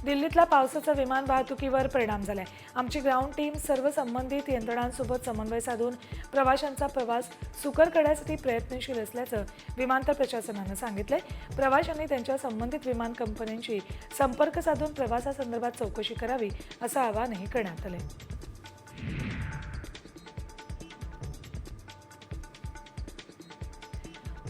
दिल्लीतला पावसाचा विमान वाहतुकीवर परिणाम झालाय। आमची ग्राउंड टीम सर्व संबंधित यंत्रणांसोबत समन्वय साधून प्रवाशांचा प्रवास सुकर करण्यासाठी प्रयत्नशील असल्याचं विमानतळ प्रशासनानं सांगितलंय। प्रवाशांनी त्यांच्या संबंधित विमान कंपन्यांशी संपर्क साधून प्रवासासंदर्भात चौकशी करावी असं आवाहनही करण्यात आलंय।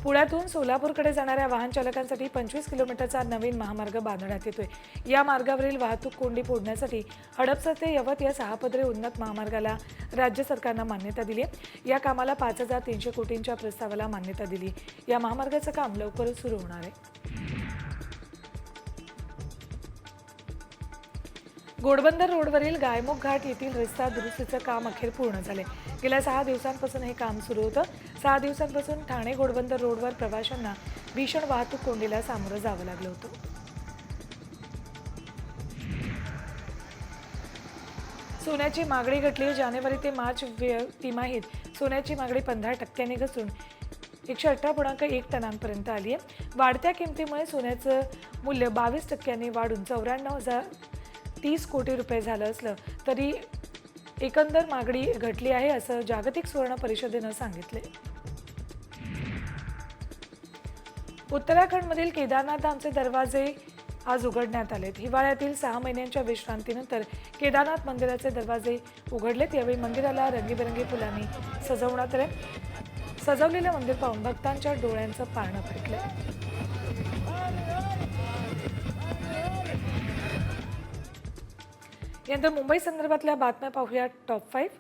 पुण्यातून सोलापूरकडे जाणाऱ्या वाहन चालकांसाठी 25 किलोमीटरचा नवीन महामार्ग बांधण्यात येतोय। या मार्गावरील वाहतूक कोंडी फोडण्यासाठी हडपसर ते यवत या 6 पदरी उन्नत महामार्गाला राज्य सरकारनं मान्यता दिली आहे। या कामाला 5300 कोटींच्या प्रस्तावाला मान्यता दिली। या महामार्गाचं काम लवकरच सुरू होणार आहे। घोडबंदर रोडवरील गायमुख घाट येथील रस्ता दुरुस्तीचं काम अखेर पूर्ण झाले। गेल्या 6 दिवसांपासून हे काम सुरू होतं। 6 दिवसांपासून ठाणे घोडबंदर रोडवर प्रवाशांना भीषण वाहतूक कोंडीला सामोरं जावं लागलं होतं। सोन्याची मागणी घटली। जानेवारी ते मार्च तिमाहीत सोन्याची मागणी 15% घसरून 118.1 टनांपर्यंत आली आहे। वाढत्या किमतीमुळे सोन्याचं मूल्य 22% वाढून 94,030 कोटी रुपये झालं असलं तरी एकंदर मागणी घटली आहे असं जागतिक सुवर्ण परिषदेनं सांगितले। उत्तराखंडमधील केदारनाथ धामचे दरवाजे आज उघडण्यात आलेत। हिवाळ्यातील 6 महिन्यांच्या विश्रांतीनंतर केदारनाथ मंदिराचे दरवाजे उघडलेत। यावेळी मंदिराला रंगीबेरंगी फुलांनी सजवण्यात आले। सजवलेले मंदिर पाहून भक्तांच्या डोळ्यांचं पारणं फिटलंय। यानंतर मुंबई संदर्भातल्या बातम्या पाहूया टॉप 5।